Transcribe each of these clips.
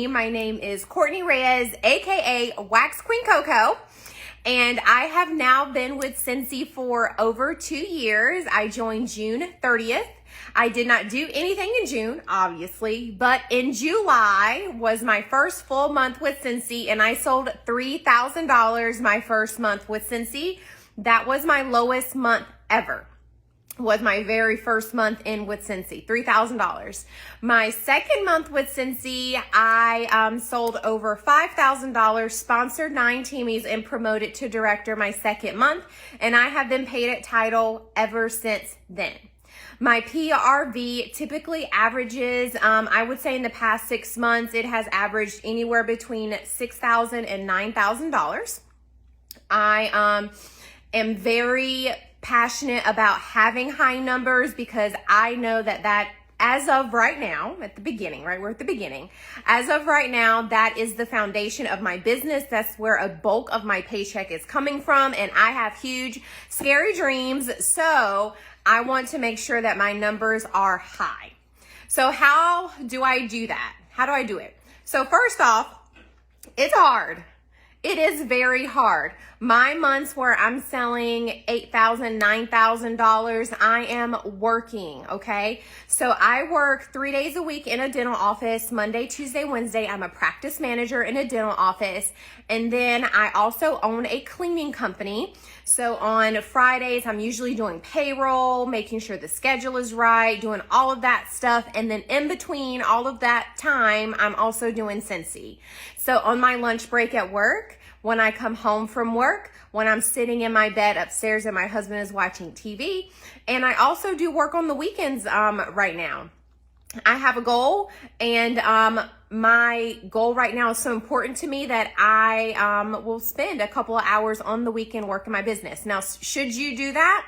My name is Courtney Reyes, aka Wax Queen Coco, and I have now been with Scentsy for over 2 years. I joined June 30th. I did not do anything in June, obviously, but in July was my first full month with Scentsy, and I sold $3,000 my first month with Scentsy. That was my lowest month ever. Was my very first month in with Scentsy, $3,000. My second month with Scentsy, I sold over $5,000, sponsored 9 teamies, and promoted to director my second month, and I have been paid at title ever since then. My PRV typically averages, I would say in the past 6 months, it has averaged anywhere between $6,000 and $9,000. I am very passionate about having high numbers because I know that as of right now, at the beginning, right? We're at the beginning. As of right now, that is the foundation of my business. That's where a bulk of my paycheck is coming from. And I have huge, scary dreams. So I want to make sure that my numbers are high. So how do I do that? How do I do it? So first off, it's hard. It is very hard. My months where I'm selling $8,000, $9,000, I am working, okay? So I work 3 days a week in a dental office, Monday, Tuesday, Wednesday. I'm a practice manager in a dental office. And then I also own a cleaning company. So on Fridays, I'm usually doing payroll, making sure the schedule is right, doing all of that stuff. And then in between all of that time, I'm also doing Scentsy. So on my lunch break at work, when I come home from work, when I'm sitting in my bed upstairs and my husband is watching TV, and I also do work on the weekends right now. I have a goal, and my goal right now is so important to me that I will spend a couple of hours on the weekend working my business. Now, should you do that?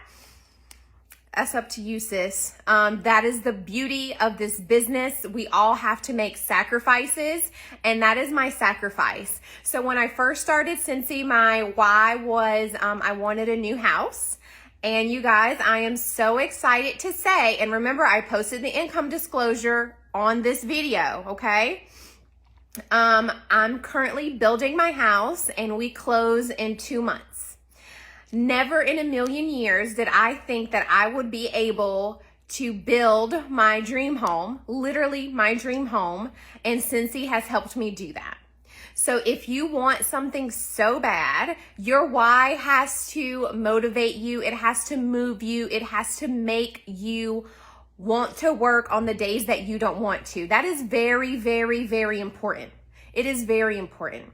That's up to you, sis. That is the beauty of this business. We all have to make sacrifices, and that is my sacrifice. So when I first started Scentsy, my why was I wanted a new house. And you guys, I am so excited to say, and remember, I posted the income disclosure on this video, okay? I'm currently building my house, and we close in 2 months. Never in a million years did I think that I would be able to build my dream home, literally my dream home, and Scentsy has helped me do that. So if you want something so bad, your why has to motivate you. It has to move you. It has to make you want to work on the days that you don't want to. That is very, very, very important. It is very important.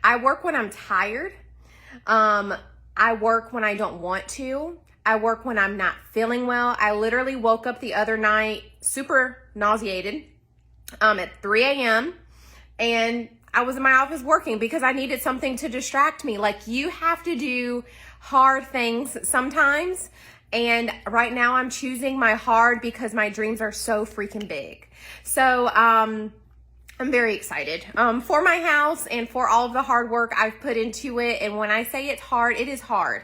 I work when I'm tired. I work when I don't want to. I work when I'm not feeling well. I literally woke up the other night super nauseated at 3 a.m. and I was in my office working because I needed something to distract me. Like, you have to do hard things sometimes. And right now I'm choosing my hard because my dreams are so freaking big. So, I'm very excited for my house and for all of the hard work I've put into it. And when I say it's hard, it is hard.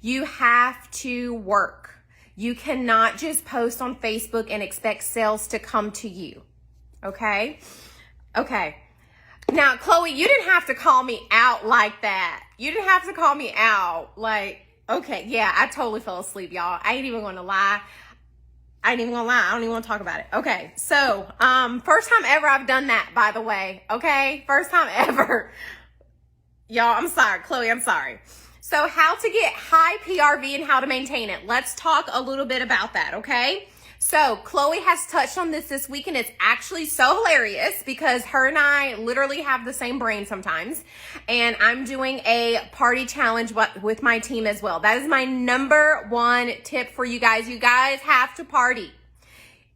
You have to work. You cannot just post on Facebook and expect sales to come to you. Okay? Okay. Now, Chloe, you didn't have to call me out like that. You didn't have to call me out. Like, okay, yeah, I totally fell asleep, y'all. I ain't even gonna lie. I don't even want to talk about it. Okay, so first time ever I've done that, by the way. Okay, first time ever. Y'all, I'm sorry. Chloe, I'm sorry. So how to get high PRV and how to maintain it. Let's talk a little bit about that, okay? So Chloe has touched on this week, and it's actually so hilarious because her and I literally have the same brain sometimes. And I'm doing a party challenge with my team as well. That is my number one tip for you guys. You guys have to party.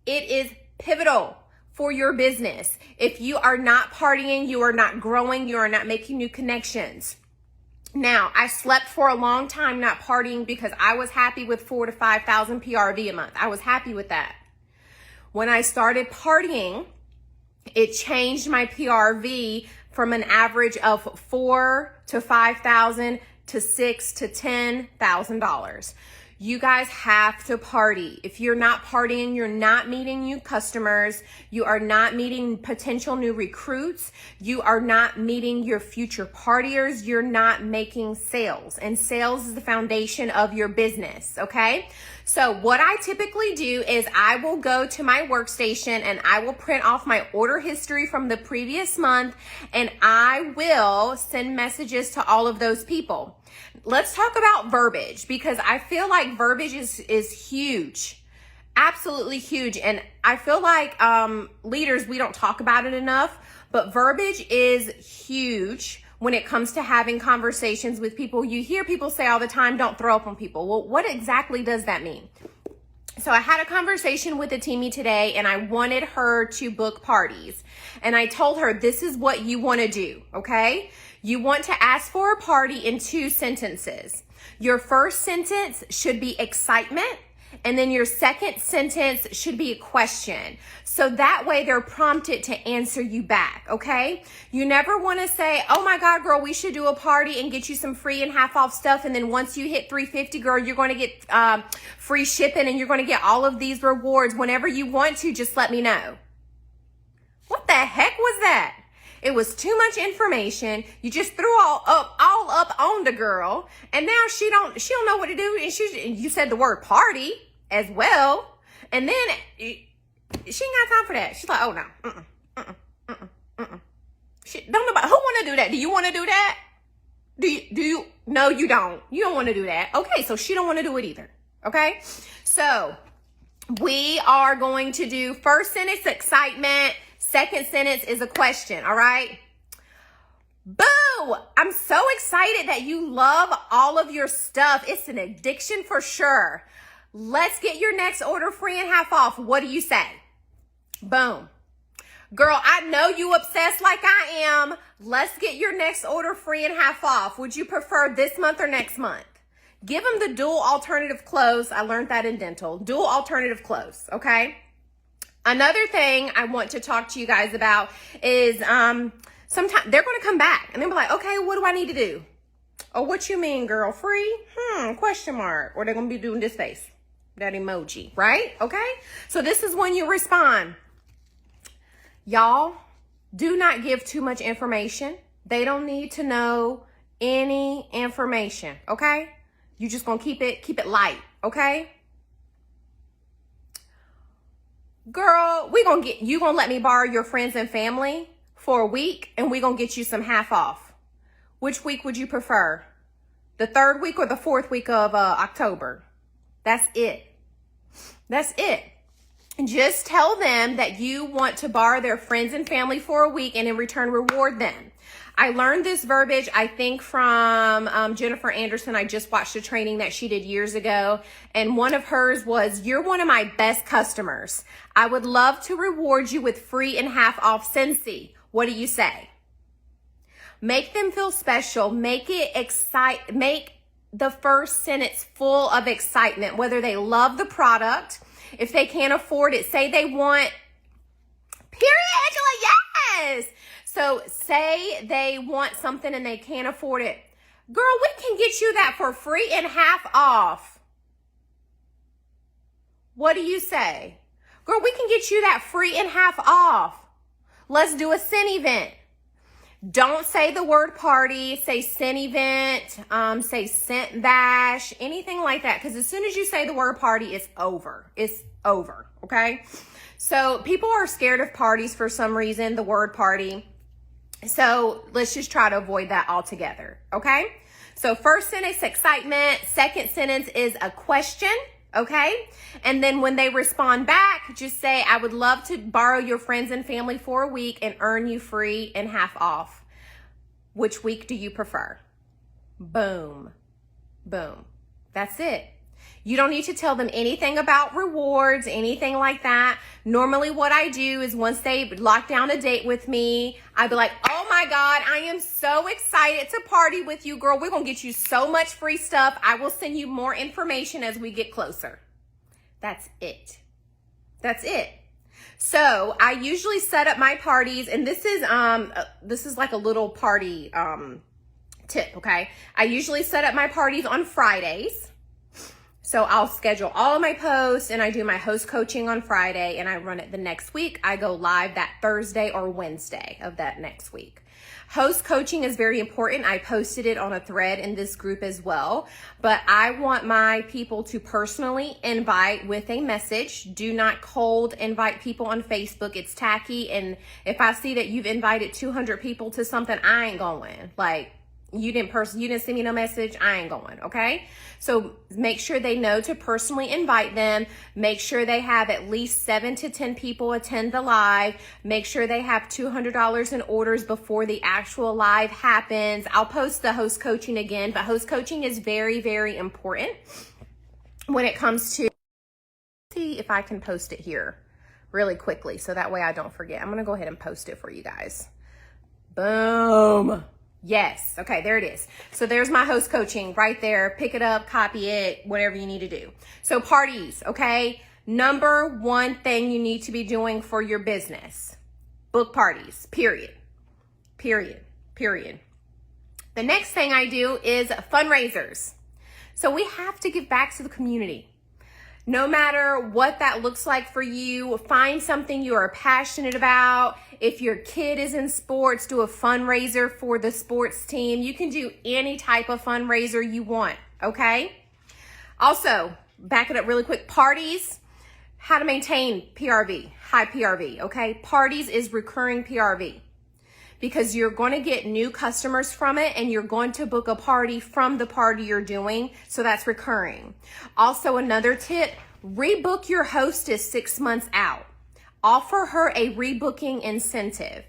It is pivotal for your business. If you are not partying, you are not growing, you are not making new connections. Now, I slept for a long time not partying because I was happy with 4,000 to 5,000 PRV a month. I was happy with that. When I started partying, it changed my PRV from an average of $4,000 to $5,000 to $6,000 to $10,000. You guys have to party. If you're not partying, you're not meeting new customers. You are not meeting potential new recruits. You are not meeting your future partiers. You're not making sales. And sales is the foundation of your business, okay? So what I typically do is I will go to my workstation and I will print off my order history from the previous month, and I will send messages to all of those people. Let's talk about verbiage, because I feel like verbiage is huge. Absolutely huge. And I feel like leaders, we don't talk about it enough, but verbiage is huge when it comes to having conversations with people. You hear people say all the time, don't throw up on people. Well, what exactly does that mean? So I had a conversation with a teamie today, and I wanted her to book parties. And I told her, this is what you want to do, okay? You want to ask for a party in 2 sentences. Your first sentence should be excitement, and then your second sentence should be a question. So that way they're prompted to answer you back, okay? You never want to say, oh my God, girl, we should do a party and get you some free and half off stuff. And then once you hit 350, girl, you're going to get free shipping and you're going to get all of these rewards. Whenever you want to, just let me know. What the heck was that? It was too much information. You just threw all up on the girl, and now she don't know what to do. And you said the word party as well, and then she ain't got time for that. She's like, oh no, don't nobody. Who want to do that? Do you want to do that? Do you? No, you don't. You don't want to do that. Okay, so she don't want to do it either. Okay, so we are going to do first sentence excitement. Second sentence is a question, all right? Boo! I'm so excited that you love all of your stuff. It's an addiction for sure. Let's get your next order free and half off. What do you say? Boom. Girl, I know you obsessed like I am. Let's get your next order free and half off. Would you prefer this month or next month? Give them the dual alternative close. I learned that in dental. Dual alternative close, okay? Another thing I want to talk to you guys about is sometimes they're going to come back and they'll be like, okay, what do I need to do? Oh, what you mean, girl? Free? Question mark. Or they're going to be doing this face, that emoji, right? Okay. So this is when you respond. Y'all, do not give too much information. They don't need to know any information. Okay. You just going to keep it light. Okay. Girl, you gonna let me borrow your friends and family for a week, and we gonna get you some half off. Which week would you prefer? The 3rd week or the 4th week of October? That's it. That's it. Just tell them that you want to borrow their friends and family for a week, and in return reward them. I learned this verbiage, I think, from Jennifer Anderson. I just watched a training that she did years ago. And one of hers was, you're one of my best customers. I would love to reward you with free and half off Scentsy. What do you say? Make them feel special. Make the first sentence full of excitement, whether they love the product, if they can't afford it, say they want, period, Angela, yes. So say they want something and they can't afford it. Girl, we can get you that for free and half off. What do you say? Girl, we can get you that free and half off. Let's do a scent event. Don't say the word party. Say scent event. Say scent bash. Anything like that. Because as soon as you say the word party, it's over. It's over. Okay? So people are scared of parties for some reason, the word party. So let's just try to avoid that altogether, okay? So first sentence, excitement. Second sentence is a question, okay? And then when they respond back, just say, I would love to borrow your friends and family for a week and earn you free and half off. Which week do you prefer? Boom. Boom. That's it. You don't need to tell them anything about rewards, anything like that. Normally what I do is once they lock down a date with me, I'd be like, oh my God, I am so excited to party with you, girl. We're going to get you so much free stuff. I will send you more information as we get closer. That's it. That's it. So I usually set up my parties, and this is like a little party tip, okay? I usually set up my parties on Fridays. So I'll schedule all of my posts and I do my host coaching on Friday and I run it the next week. I go live that Thursday or Wednesday of that next week. Host coaching is very important. I posted it on a thread in this group as well, but I want my people to personally invite with a message. Do not cold invite people on Facebook. It's tacky. And if I see that you've invited 200 people to something, I ain't going. Like, you didn't send me no message, I ain't going, okay? So make sure they know to personally invite them. Make sure they have at least 7 to 10 people attend the live. Make sure they have $200 in orders before the actual live happens. I'll post the host coaching again, but host coaching is very, very important when it comes to, see if I can post it here really quickly so that way I don't forget. I'm gonna go ahead and post it for you guys. Boom. Yes. Okay, there it is. So there's my host coaching right there. Pick it up, copy it, whatever you need to do. So parties, okay? Number one thing you need to be doing for your business. Book parties, period. Period. Period. The next thing I do is fundraisers. So we have to give back to the community. No matter what that looks like for you, find something you are passionate about. If your kid is in sports, do a fundraiser for the sports team. You can do any type of fundraiser you want, okay? Also, back it up really quick, parties, how to maintain PRV, high PRV, okay? Parties is recurring PRV because you're going to get new customers from it and you're going to book a party from the party you're doing, so that's recurring. Also, another tip, rebook your hostess 6 months out. Offer her a rebooking incentive.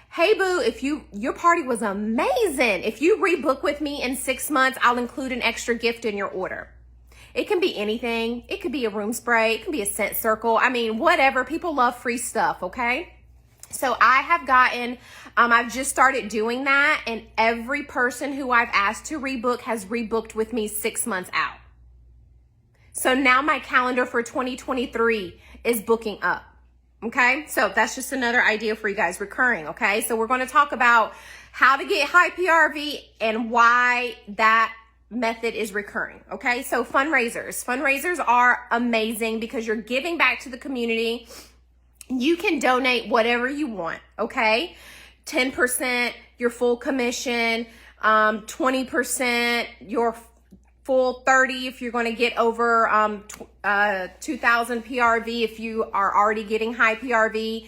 Hey boo, if your party was amazing, if you rebook with me in 6 months, I'll include an extra gift in your order. It can be anything. It could be a room spray. It can be a scent circle. I mean, whatever. People love free stuff, okay? So I have gotten, I've just started doing that, and every person who I've asked to rebook has rebooked with me 6 months out. So now my calendar for 2023 is booking up. Okay, so that's just another idea for you guys, recurring, okay? So we're going to talk about how to get high PRV and why that method is recurring, okay? So fundraisers. Fundraisers are amazing because you're giving back to the community. You can donate whatever you want, okay? 10% your full commission, 20% your full 30 if you're going to get over 2,000 PRV if you are already getting high PRV.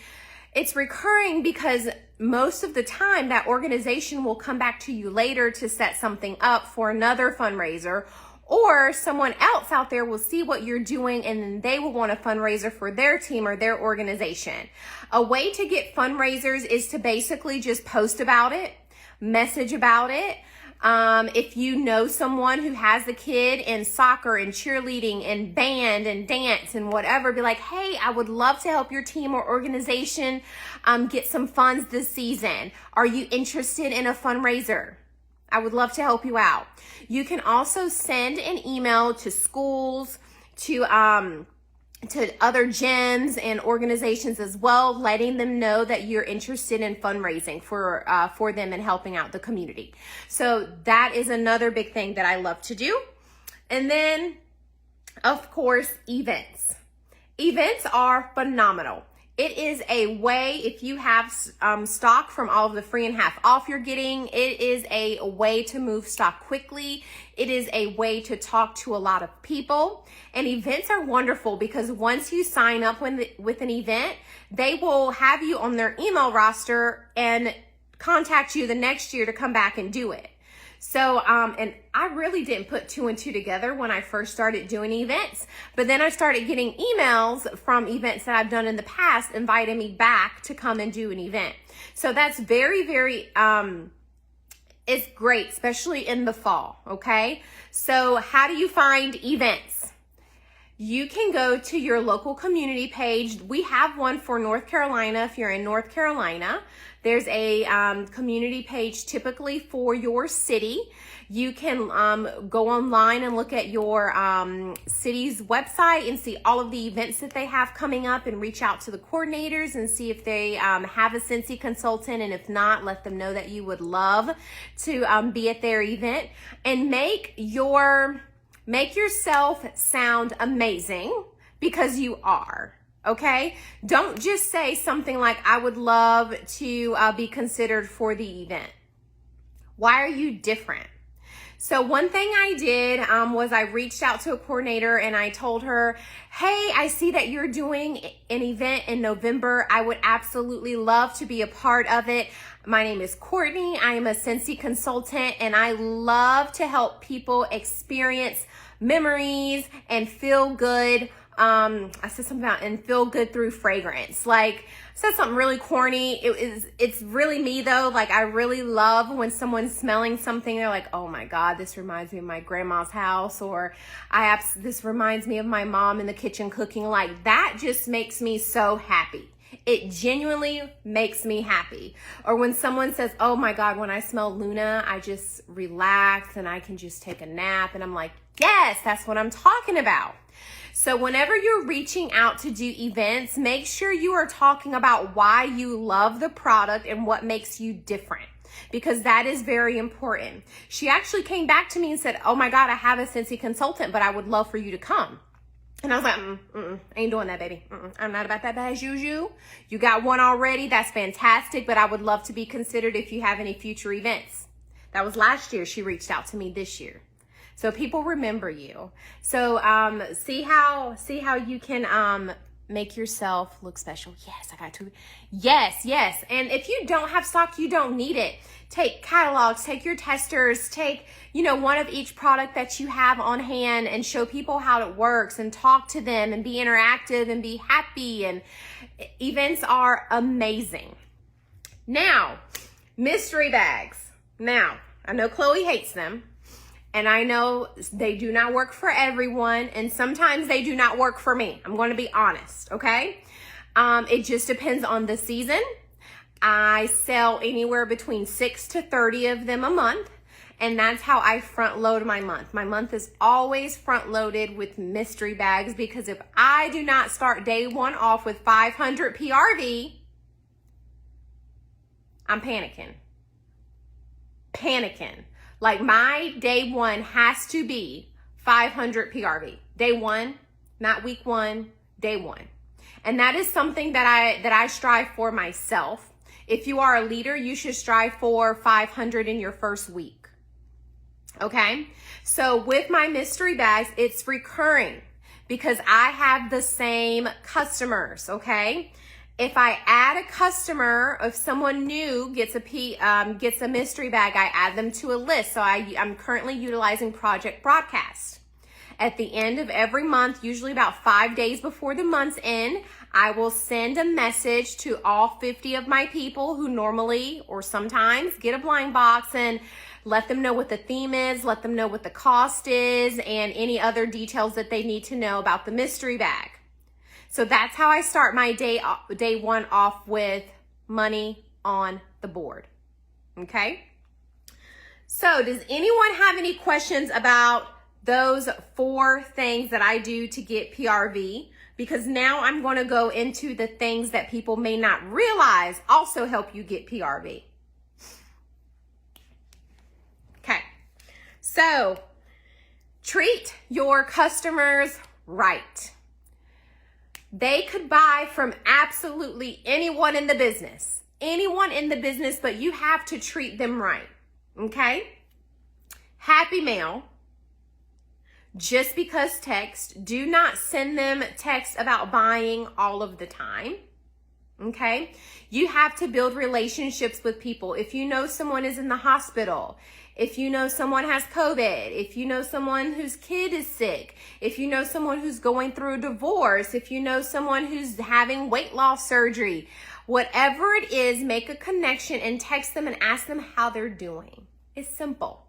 It's recurring because most of the time that organization will come back to you later to set something up for another fundraiser, or someone else out there will see what you're doing and then they will want a fundraiser for their team or their organization. A way to get fundraisers is to basically just post about it, message about it. If you know someone who has a kid in soccer and cheerleading and band and dance and whatever, be like, hey, I would love to help your team or organization get some funds this season. Are you interested in a fundraiser? I would love to help you out. You can also send an email to schools, to other gyms and organizations as well, letting them know that you're interested in fundraising for them and helping out the community. So that is another big thing that I love to do. And then, of course, events. Events are phenomenal. It is a way, if you have stock from all of the free and half off you're getting, it is a way to move stock quickly. It is a way to talk to a lot of people. And events are wonderful because once you sign up with an event, they will have you on their email roster and contact you the next year to come back and do it. So, and I really didn't put 2 and 2 together when I first started doing events, but then I started getting emails from events that I've done in the past inviting me back to come and do an event. So that's very, very, it's great, especially in the fall, okay? So how do you find events? You can go to your local community page. We have one for North Carolina. If you're in North Carolina, there's a community page typically for your city. You can go online and look at your city's website and see all of the events that they have coming up and reach out to the coordinators and see if they have a Scentsy consultant. And if not, let them know that you would love to be at their event and make your Make yourself sound amazing because you are. Okay? Don't just say something like, I would love to be considered for the event. Why are you different? So one thing I did was I reached out to a coordinator and I told her, hey, I see that you're doing an event in November. I would absolutely love to be a part of it. My name is Courtney. I am a Scentsy consultant and I love to help people experience memories and feel good. I said something about and feel good through fragrance. Like, I said something really corny. It's really me though. Like, I really love when someone's smelling something. They're like, oh my God, this reminds me of my grandma's house, or this reminds me of my mom in the kitchen cooking. Like, that just makes me so happy. It genuinely makes me happy. Or when someone says, oh my God, when I smell Luna, I just relax and I can just take a nap. And I'm like, yes, that's what I'm talking about. So whenever you're reaching out to do events, make sure you are talking about why you love the product and what makes you different, because that is very important. She actually came back to me and said, oh my God, I have a Scentsy consultant, but I would love for you to come. And I was like, ain't doing that, baby. I'm not about that bad juju. You got one already. That's fantastic, but I would love to be considered if you have any future events. That was last year. She reached out to me this year. So people remember you. So see how you can make yourself look special. Yes, I got to. Yes. And if you don't have stock, you don't need it. Take catalogs, take your testers, take, one of each product that you have on hand and show people how it works and talk to them and be interactive and be happy. And events are amazing. Now, mystery bags. Now, I know Chloe hates them. And I know they do not work for everyone, and sometimes they do not work for me. I'm going to be honest, okay? It just depends on the season. I sell anywhere between 6 to 30 of them a month, and that's how I front load my month. My month is always front loaded with mystery bags, because if I do not start day one off with 500 PRV, I'm panicking. Like, my day one has to be 500 PRV. Day one, not week one, day one. And that is something that I strive for myself. If you are a leader, you should strive for 500 in your first week. Okay? So with my mystery bags, it's recurring because I have the same customers, okay? If I add a customer, if someone new gets a mystery bag, I add them to a list. So I'm currently utilizing Project Broadcast. At the end of every month, usually about 5 days before the month's end, I will send a message to all 50 of my people who normally or sometimes get a blind box and let them know what the theme is, let them know what the cost is, and any other details that they need to know about the mystery bag. So that's how I start my day one off, with money on the board. Okay? So does anyone have any questions about those 4 things that I do to get PRV? Because now I'm going to go into the things that people may not realize also help you get PRV. Okay. So treat your customers right. They could buy from absolutely anyone in the business, but you have to treat them right, okay? Happy mail, just because text. Do not send them text about buying all of the time, okay? You have to build relationships with people. If you know someone is in the hospital, if you know someone has COVID, if you know someone whose kid is sick, if you know someone who's going through a divorce, if you know someone who's having weight loss surgery, whatever it is, make a connection and text them and ask them how they're doing. It's simple.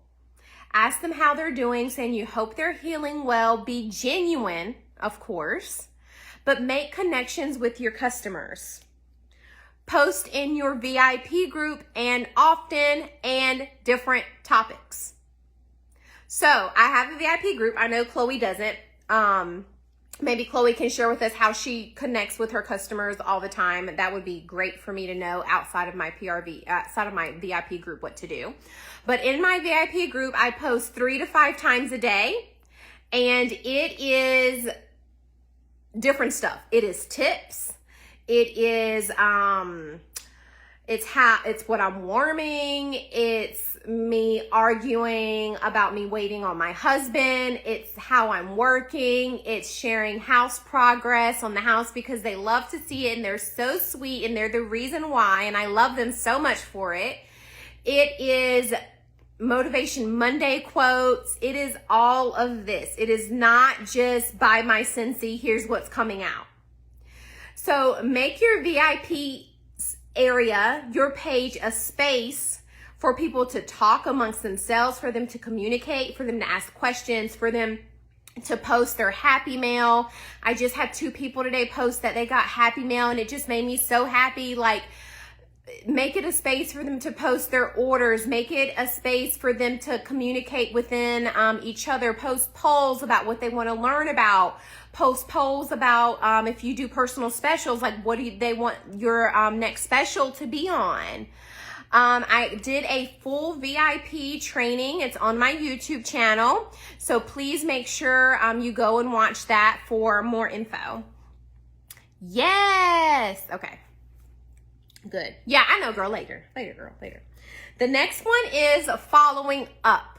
Ask them how they're doing, saying you hope they're healing well. Be genuine, of course, but make connections with your customers. Post in your VIP group and often and different topics. So I have a VIP group. I know Chloe doesn't. Maybe Chloe can share with us how she connects with her customers all the time. That would be great for me to know outside of my PRV, outside of my VIP group, what to do. But in my VIP group, I post 3 to 5 times a day. And it is different stuff. It is tips. It is it's what I'm warming. It's me arguing about me waiting on my husband. It's how I'm working. It's sharing house progress on the house because they love to see it and they're so sweet and they're the reason why, and I love them so much for it. It is Motivation Monday quotes. It is all of this. It is not just buy my Scentsy, here's what's coming out. So make your VIP area, your page, a space for people to talk amongst themselves, for them to communicate, for them to ask questions, for them to post their happy mail. I just had 2 people today post that they got happy mail, and it just made me so happy. Like, make it a space for them to post their orders. Make it a space for them to communicate within each other. Post polls about what they want to learn about. Post polls about if you do personal specials, like what do they want your next special to be on. I did a full VIP training. It's on my YouTube channel. So please make sure you go and watch that for more info. Yes. Okay. Good. Yeah, I know, girl. Later, girl. Later. The next one is following up.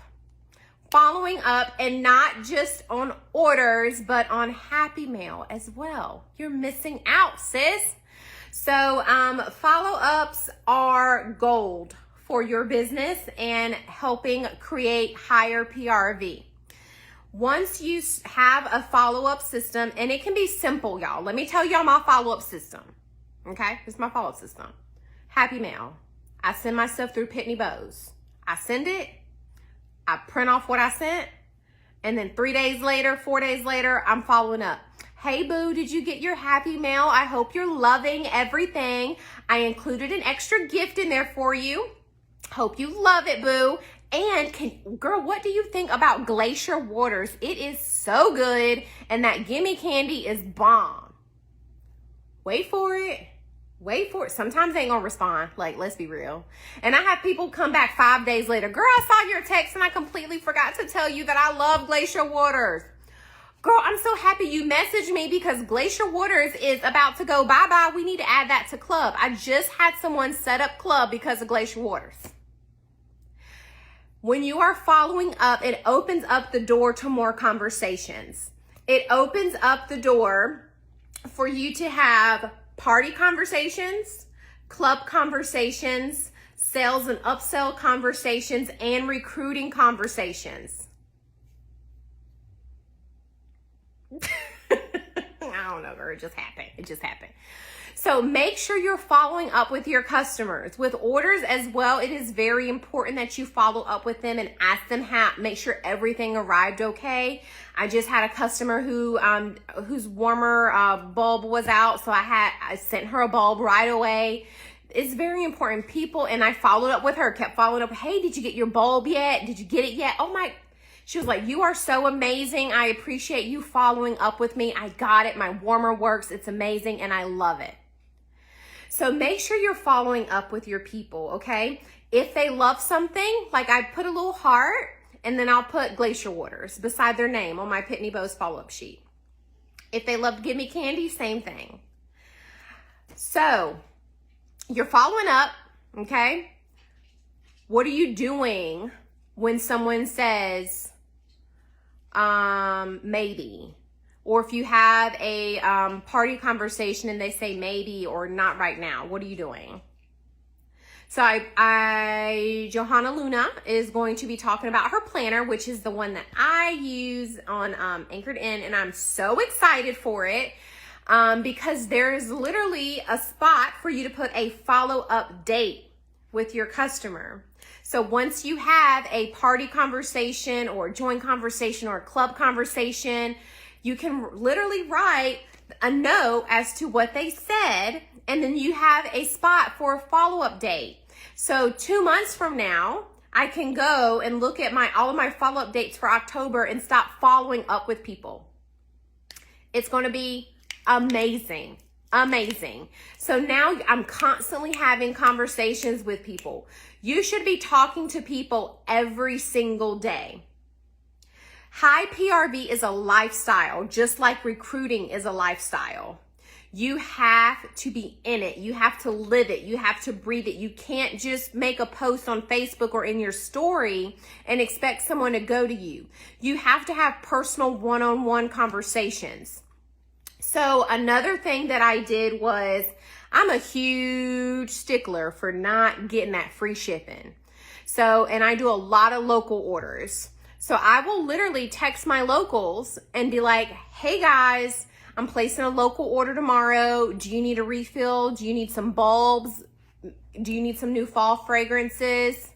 Following up, and not just on orders, but on happy mail as well. You're missing out, sis. So follow-ups are gold for your business and helping create higher PRV. Once you have a follow-up system, and it can be simple, y'all. Let me tell y'all my follow-up system. Okay, this is my follow-up system. Happy mail. I send my stuff through Pitney Bowes. I send it. I print off what I sent. And then 3 days later, 4 days later, I'm following up. Hey, boo, did you get your happy mail? I hope you're loving everything. I included an extra gift in there for you. Hope you love it, boo. And girl, what do you think about Glacier Waters? It is so good. And that gimme candy is bomb. Wait for it. Wait for it. Sometimes they ain't gonna respond. Like, let's be real. And I have people come back 5 days later. Girl, I saw your text and I completely forgot to tell you that I love Glacier Waters. Girl, I'm so happy you messaged me because Glacier Waters is about to go bye-bye. We need to add that to club. I just had someone set up club because of Glacier Waters. When you are following up, it opens up the door to more conversations. It opens up the door for you to have party conversations, club conversations, sales and upsell conversations, and recruiting conversations. I don't know, girl. It just happened. It just happened. So make sure you're following up with your customers. With orders as well, it is very important that you follow up with them and ask them make sure everything arrived okay. I just had a customer whose warmer bulb was out, so I sent her a bulb right away. It's very important. People, and I followed up with her, kept following up. Hey, did you get your bulb yet? Did you get it yet? Oh my. She was like, you are so amazing. I appreciate you following up with me. I got it. My warmer works. It's amazing, and I love it. So make sure you're following up with your people, okay? If they love something, like I put a little heart, and then I'll put Glacier Waters beside their name on my Pitney Bowes follow-up sheet. If they love to give me candy, same thing. So you're following up, okay? What are you doing when someone says, maybe? Or if you have a party conversation and they say maybe or not right now, what are you doing? So Johanna Luna is going to be talking about her planner, which is the one that I use on Anchored In, and I'm so excited for it because there's literally a spot for you to put a follow-up date with your customer. So once you have a party conversation or a joint conversation or a club conversation, you can literally write a note as to what they said, and then you have a spot for a follow-up date. So 2 months from now, I can go and look at all of my follow-up dates for October and stop following up with people. It's going to be amazing. Amazing. So now I'm constantly having conversations with people. You should be talking to people every single day. High PRV is a lifestyle, just like recruiting is a lifestyle. You have to be in it. You have to live it. You have to breathe it. You can't just make a post on Facebook or in your story and expect someone to go to you. You have to have personal one-on-one conversations. So another thing that I did was, I'm a huge stickler for not getting that free shipping. So, and I do a lot of local orders. So I will literally text my locals and be like, hey guys, I'm placing a local order tomorrow. Do you need a refill? Do you need some bulbs? Do you need some new fall fragrances?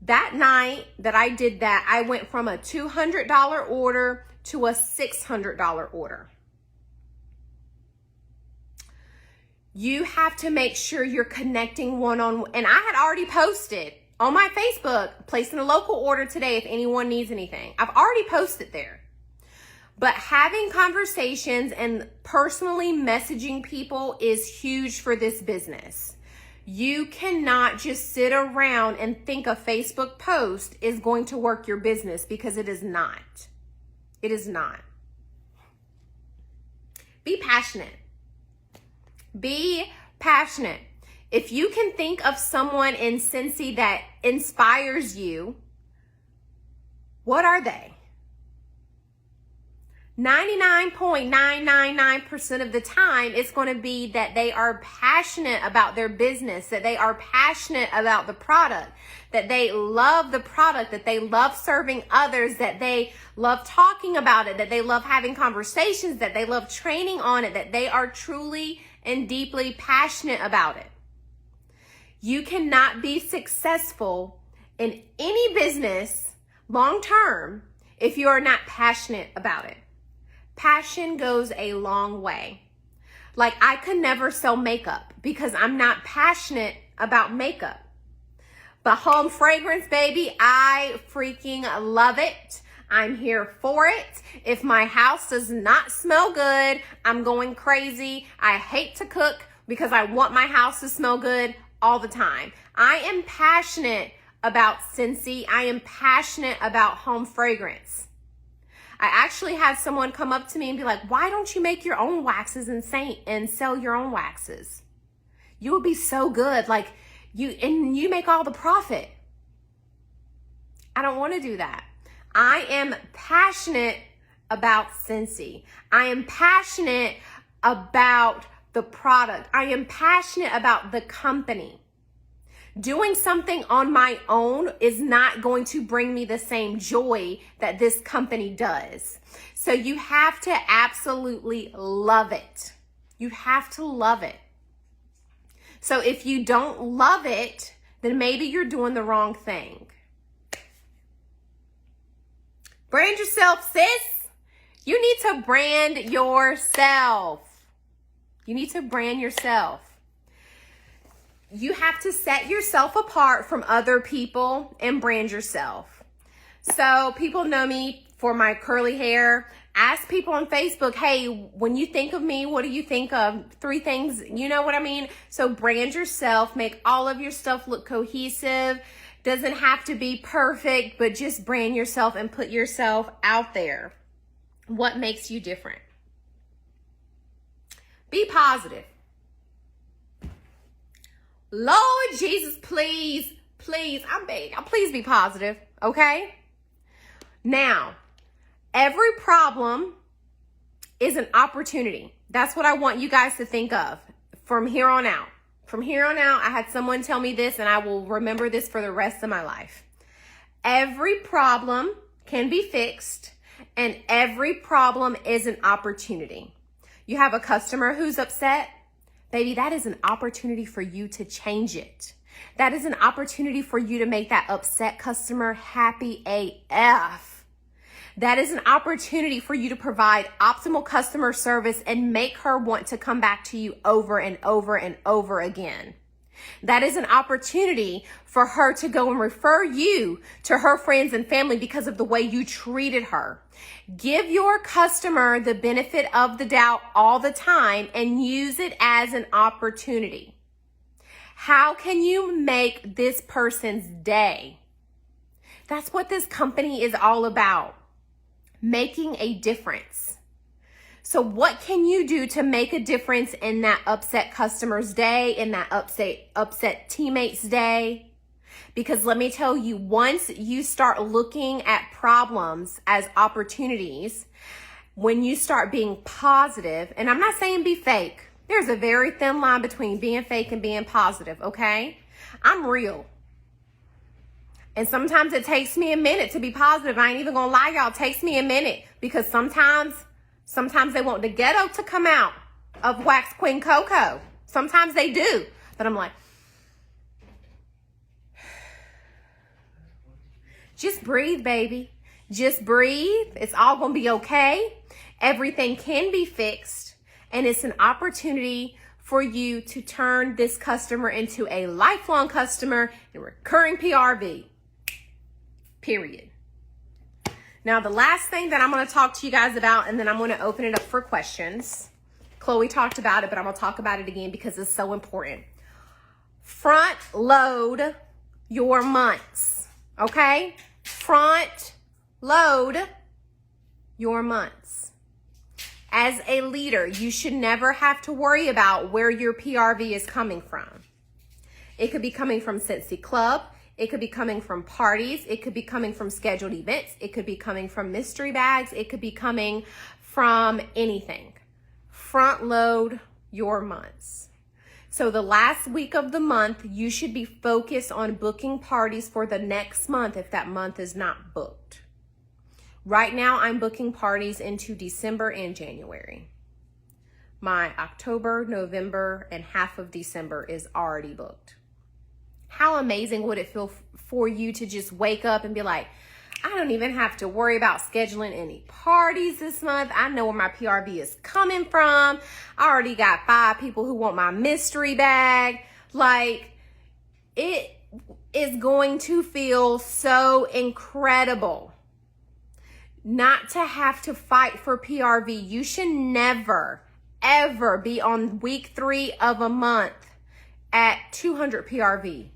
That night that I did that, I went from a $200 order to a $600 order. You have to make sure you're connecting one-on-one. And I had already posted on my Facebook, placing a local order today if anyone needs anything. I've already posted there. But having conversations and personally messaging people is huge for this business. You cannot just sit around and think a Facebook post is going to work your business, because it is not. It is not. Be passionate. Be passionate. If you can think of someone in Scentsy that inspires you, what are they? 99.999% of the time, it's going to be that they are passionate about their business, that they are passionate about the product, that they love the product, that they love serving others, that they love talking about it, that they love having conversations, that they love training on it, that they are truly and deeply passionate about it. You cannot be successful in any business long term if you are not passionate about it. Passion goes a long way. Like, I could never sell makeup because I'm not passionate about makeup. But home fragrance, baby, I freaking love it. I'm here for it. If my house does not smell good, I'm going crazy. I hate to cook because I want my house to smell good all the time. I am passionate about Scentsy. I am passionate about home fragrance. I actually had someone come up to me and be like, why don't you make your own waxes and sell your own waxes? You would be so good. Like, you make all the profit. I don't want to do that. I am passionate about Scentsy. I am passionate about the product. I am passionate about the company. Doing something on my own is not going to bring me the same joy that this company does. So you have to absolutely love it. You have to love it. So if you don't love it, then maybe you're doing the wrong thing. Brand yourself, sis. You need to brand yourself. You need to brand yourself. You have to set yourself apart from other people and brand yourself. So people know me for my curly hair. Ask people on Facebook, hey, when you think of me, what do you think of? 3 things, you know what I mean? So brand yourself, make all of your stuff look cohesive. Doesn't have to be perfect, but just brand yourself and put yourself out there. What makes you different? Be positive. Lord Jesus, please, I'm begging. Please be positive, okay? Now, every problem is an opportunity. That's what I want you guys to think of from here on out. From here on out, I had someone tell me this, and I will remember this for the rest of my life. Every problem can be fixed, and every problem is an opportunity. You have a customer who's upset. Baby, that is an opportunity for you to change it. That is an opportunity for you to make that upset customer happy AF. That is an opportunity for you to provide optimal customer service and make her want to come back to you over and over and over again. That is an opportunity for her to go and refer you to her friends and family because of the way you treated her. Give your customer the benefit of the doubt all the time and use it as an opportunity. How can you make this person's day? That's what this company is all about. making a difference. So what can you do to make a difference in that upset customer's day, in that upset teammate's day? Because let me tell you, once you start looking at problems as opportunities, when you start being positive, and I'm not saying be fake. There's a very thin line between being fake and being positive, okay? I'm real. And sometimes it takes me a minute to be positive. I ain't even gonna lie, y'all. It takes me a minute because sometimes they want the ghetto to come out of Wax Queen Coco. Sometimes they do. But I'm like, just breathe, baby. Just breathe. It's all gonna be okay. Everything can be fixed. And it's an opportunity for you to turn this customer into a lifelong customer and recurring PRV. Period. Now, the last thing that I'm going to talk to you guys about, and then I'm going to open it up for questions. Chloe talked about it, but I'm going to talk about it again because it's so important. Front load your months, okay? Front load your months. As a leader, you should never have to worry about where your PRV is coming from. It could be coming from Scentsy Club. It could be coming from parties. It could be coming from scheduled events. It could be coming from mystery bags. It could be coming from anything. Front load your months. So the last week of the month, you should be focused on booking parties for the next month if that month is not booked. Right now, I'm booking parties into December and January. My October, November, and half of December is already booked. How amazing would it feel for you to just wake up and be like, I don't even have to worry about scheduling any parties this month. I know where my PRV is coming from. I already got 5 people who want my mystery bag. Like, it is going to feel so incredible not to have to fight for PRV. You should never, ever be on week 3 of a month at 200 PRV.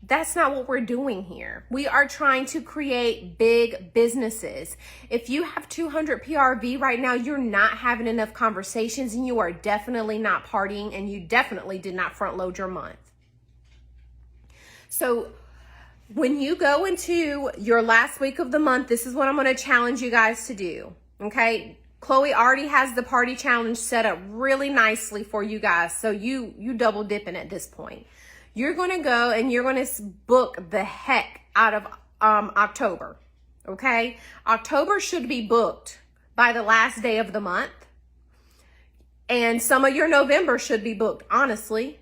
That's not what we're doing here. We are trying to create big businesses. If you have 200 PRV right now, you're not having enough conversations and you are definitely not partying and you definitely did not front load your month. So when you go into your last week of the month, this is what I'm going to challenge you guys to do. Okay. Chloe already has the party challenge set up really nicely for you guys. So you double dipping at this point. You're going to go and you're going to book the heck out of October, okay? October should be booked by the last day of the month. And some of your November should be booked, honestly,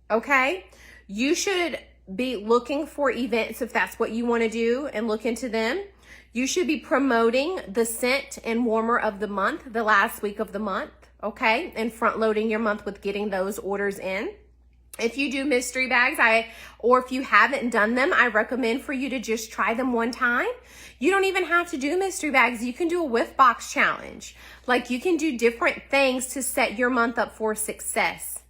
okay? You should be looking for events if that's what you want to do and look into them. You should be promoting the scent and warmer of the month, the last week of the month, okay? And front loading your month with getting those orders in. If you do mystery bags, or if you haven't done them, I recommend for you to just try them one time. You don't even have to do mystery bags. You can do a whiff box challenge. Like, you can do different things to set your month up for success.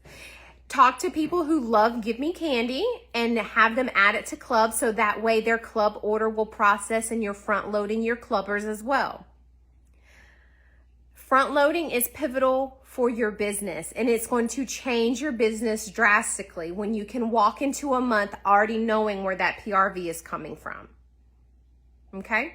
Talk to people who love Give Me Candy and have them add it to clubs so that way their club order will process and you're front loading your clubbers as well. Front loading is pivotal for your business, and it's going to change your business drastically when you can walk into a month already knowing where that PRV is coming from. Okay?